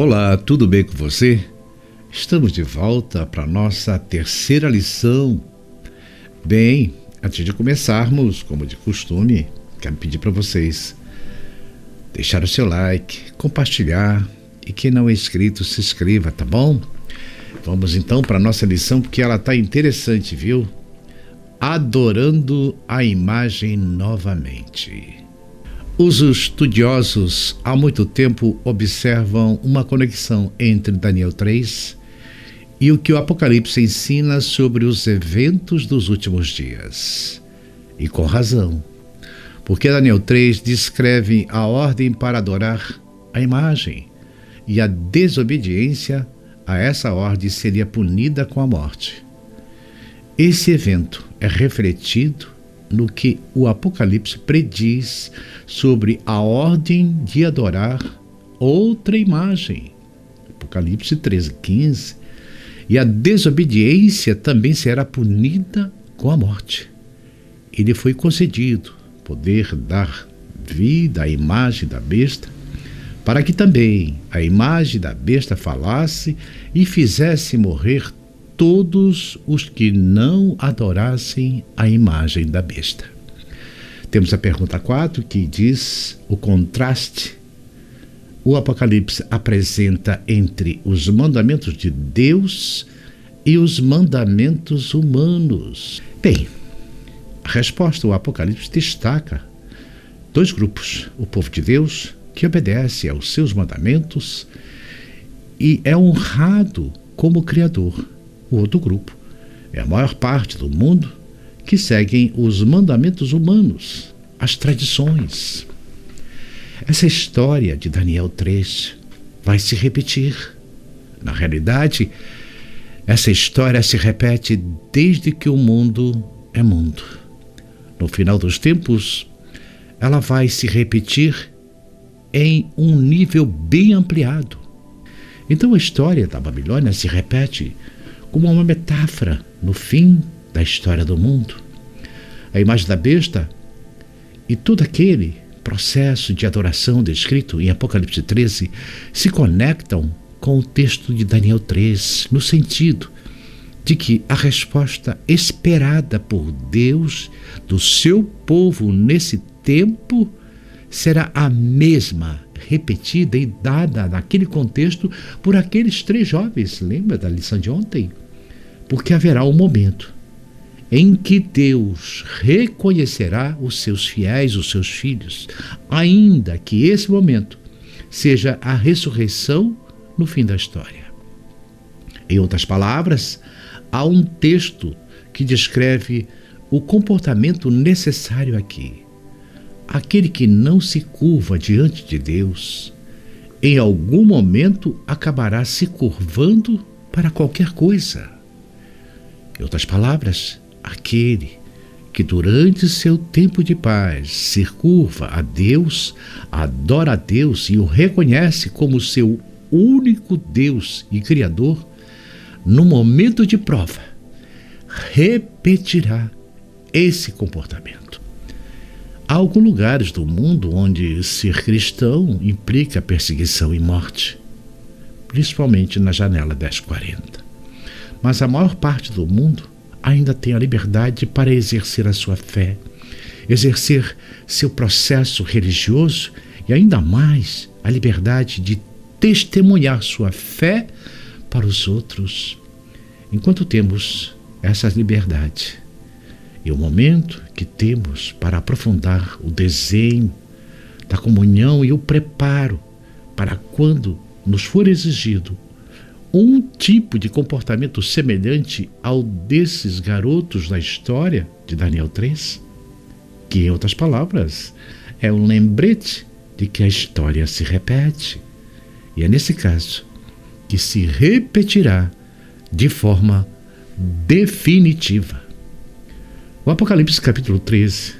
Olá, tudo bem com você? Estamos de volta para a nossa terceira lição. Bem, antes de começarmos, como de costume, quero pedir para vocês deixar o seu like, compartilhar e quem não é inscrito, se inscreva, tá bom? Vamos então para a nossa lição, porque ela está interessante, viu? Adorando a imagem novamente. Os estudiosos há muito tempo observam uma conexão entre Daniel 3 e o que o Apocalipse ensina sobre os eventos dos últimos dias. E com razão, porque Daniel 3 descreve a ordem para adorar a imagem e a desobediência a essa ordem seria punida com a morte. Esse evento é refletido no que o Apocalipse prediz sobre a ordem de adorar outra imagem. Apocalipse 13:15. E a desobediência também será punida com a morte. Ele foi concedido poder dar vida à imagem da besta, para que também a imagem da besta falasse e fizesse morrer todos os que não adorassem a imagem da besta. Temos a pergunta 4, que diz o contraste. O Apocalipse apresenta entre os mandamentos de Deus e os mandamentos humanos. Bem, a resposta do Apocalipse destaca dois grupos: o povo de Deus, que obedece aos seus mandamentos e é honrado como Criador. O outro grupo é a maior parte do mundo que seguem os mandamentos humanos, as tradições. Essa história de Daniel 3 vai se repetir. Na realidade, essa história se repete desde que o mundo é mundo. No final dos tempos, ela vai se repetir em um nível bem ampliado. Então a história da Babilônia se repete como uma metáfora no fim da história do mundo. A imagem da besta e todo aquele processo de adoração descrito em Apocalipse 13 se conectam com o texto de Daniel 3, no sentido de que a resposta esperada por Deus do seu povo nesse tempo será a mesma, repetida e dada naquele contexto por aqueles 3 jovens. Lembra da lição de ontem? Porque haverá um momento em que Deus reconhecerá os seus fiéis, os seus filhos, ainda que esse momento seja a ressurreição no fim da história. Em outras palavras, há um texto que descreve o comportamento necessário aqui. Aquele que não se curva diante de Deus, em algum momento acabará se curvando para qualquer coisa. Em outras palavras, aquele que durante seu tempo de paz se curva a Deus, adora a Deus e o reconhece como seu único Deus e Criador, no momento de prova, repetirá esse comportamento. Há alguns lugares do mundo onde ser cristão implica perseguição e morte, principalmente na janela 1040. Mas a maior parte do mundo ainda tem a liberdade para exercer a sua fé, exercer seu processo religioso e ainda mais a liberdade de testemunhar sua fé para os outros. Enquanto temos essa liberdade e o momento que temos para aprofundar o desenho da comunhão e o preparo para quando nos for exigido um tipo de comportamento semelhante ao desses garotos da história de Daniel 3, que, em outras palavras, é um lembrete de que a história se repete. E é nesse caso que se repetirá de forma definitiva. O Apocalipse capítulo 13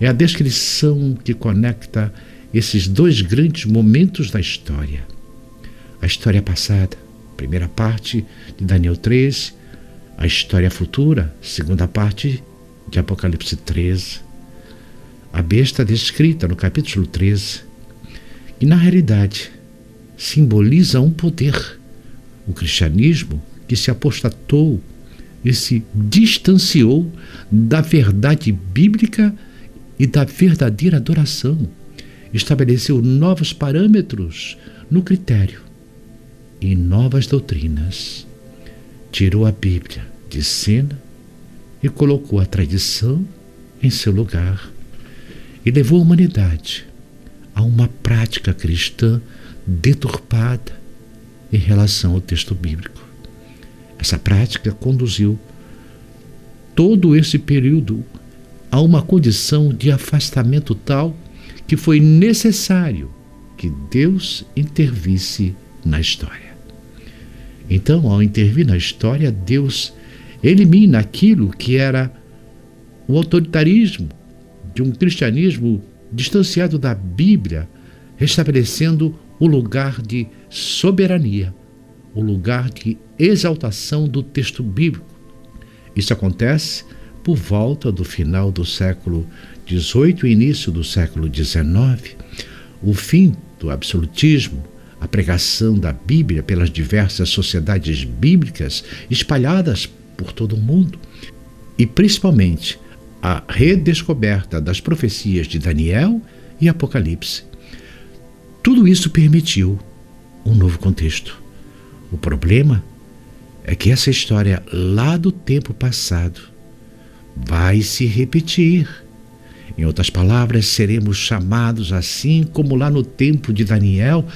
é a descrição que conecta esses 2 grandes momentos da história. A história passada, primeira parte de Daniel 13, a história futura, segunda parte de Apocalipse 13. A besta descrita no capítulo 13, e na realidade simboliza um poder. O cristianismo que se apostatou e se distanciou da verdade bíblica e da verdadeira adoração. Estabeleceu novos parâmetros no critério e novas doutrinas. Tirou a Bíblia de cena e colocou a tradição em seu lugar e levou a humanidade a uma prática cristã deturpada em relação ao texto bíblico. Essa prática conduziu todo esse período a uma condição de afastamento tal que foi necessário que Deus intervisse na história. Então, ao intervir na história, Deus elimina aquilo que era o autoritarismo de um cristianismo distanciado da Bíblia, restabelecendo o lugar de soberania, o lugar de exaltação do texto bíblico. Isso acontece por volta do final do século XVIII e início do século XIX. O fim do absolutismo, a pregação da Bíblia pelas diversas sociedades bíblicas espalhadas por todo o mundo e principalmente a redescoberta das profecias de Daniel e Apocalipse. Tudo isso permitiu um novo contexto. O problema é que essa história lá do tempo passado vai se repetir. Em outras palavras, seremos chamados assim como lá no tempo de Daniel.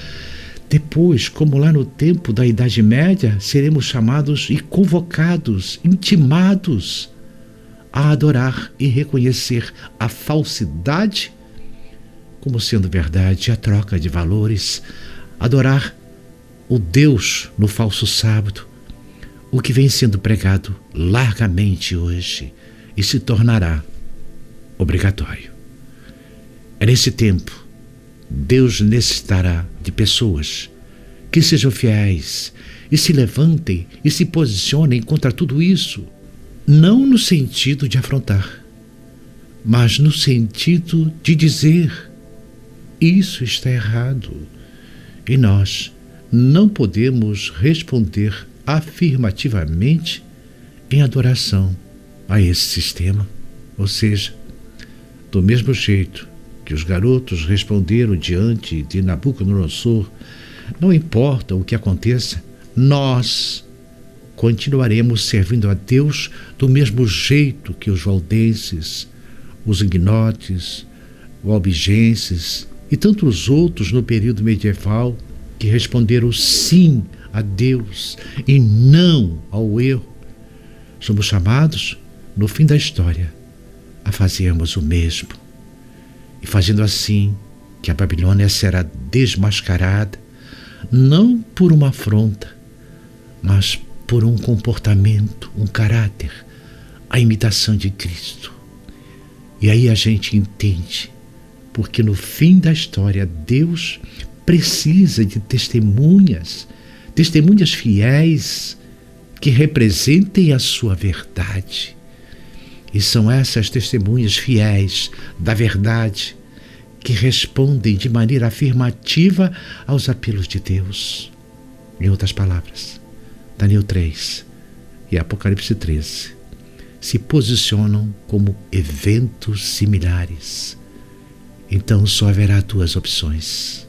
Depois, como lá no tempo da Idade Média, seremos chamados e convocados, intimados a adorar e reconhecer a falsidade como sendo verdade, a troca de valores, adorar o Deus no falso sábado, o que vem sendo pregado largamente hoje e se tornará obrigatório. É nesse tempo Deus necessitará de pessoas que sejam fiéis e se levantem e se posicionem contra tudo isso, não no sentido de afrontar, mas no sentido de dizer: isso está errado. E nós não podemos responder afirmativamente em adoração a esse sistema. Ou seja, do mesmo jeito que os garotos responderam diante de Nabucodonosor, não importa o que aconteça, nós continuaremos servindo a Deus do mesmo jeito que os valdenses, os ignotes, os albigenses e tantos outros no período medieval que responderam sim a Deus e não ao erro. Somos chamados, no fim da história, a fazermos o mesmo. E fazendo assim, que a Babilônia será desmascarada, não por uma afronta, mas por um comportamento, um caráter, a imitação de Cristo. E aí a gente entende, porque no fim da história, Deus precisa de testemunhas fiéis que representem a sua verdade. E são essas testemunhas fiéis da verdade que respondem de maneira afirmativa aos apelos de Deus. Em outras palavras, Daniel 3 e Apocalipse 13 se posicionam como eventos similares. Então só haverá duas opções.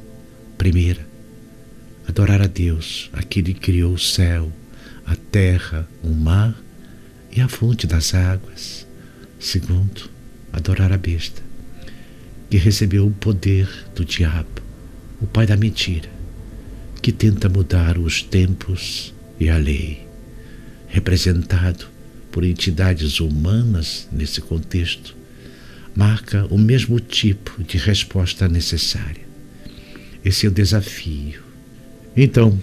Primeira, adorar a Deus, aquele que criou o céu, a terra, o mar e a fonte das águas. Segundo, adorar a besta, que recebeu o poder do diabo, o pai da mentira, que tenta mudar os tempos e a lei, representado por entidades humanas nesse contexto, marca o mesmo tipo de resposta necessária. Esse é o desafio. Então,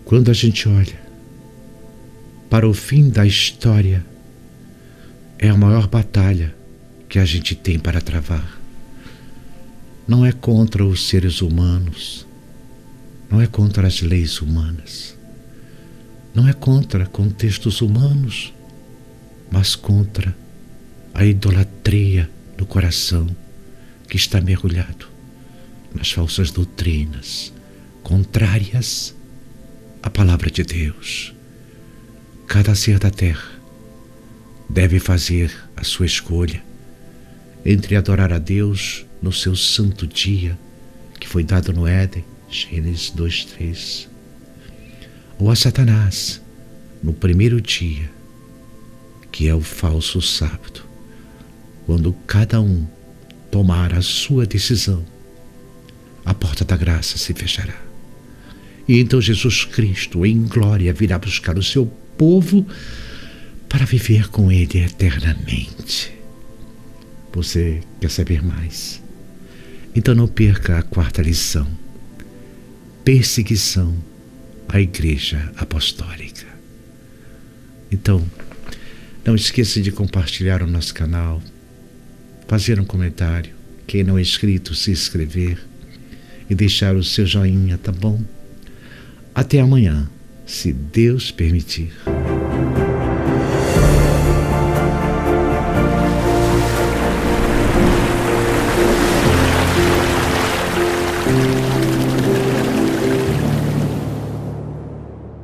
quando a gente olha para o fim da história, é a maior batalha que a gente tem para travar. Não é contra os seres humanos, não é contra as leis humanas, não é contra contextos humanos, mas contra a idolatria do coração que está mergulhado nas falsas doutrinas, contrárias à palavra de Deus. Cada ser da terra deve fazer a sua escolha entre adorar a Deus no seu santo dia, que foi dado no Éden, Gênesis 2:3, ou a Satanás no primeiro dia, que é o falso sábado, quando cada um tomar a sua decisão, a porta da graça se fechará. E então Jesus Cristo, em glória, virá buscar o seu povo para viver com Ele eternamente. Você quer saber mais? Então não perca a quarta lição: perseguição à Igreja Apostólica. Então, não esqueça de compartilhar o nosso canal, fazer um comentário, quem não é inscrito, se inscrever e deixar o seu joinha, tá bom? Até amanhã, se Deus permitir.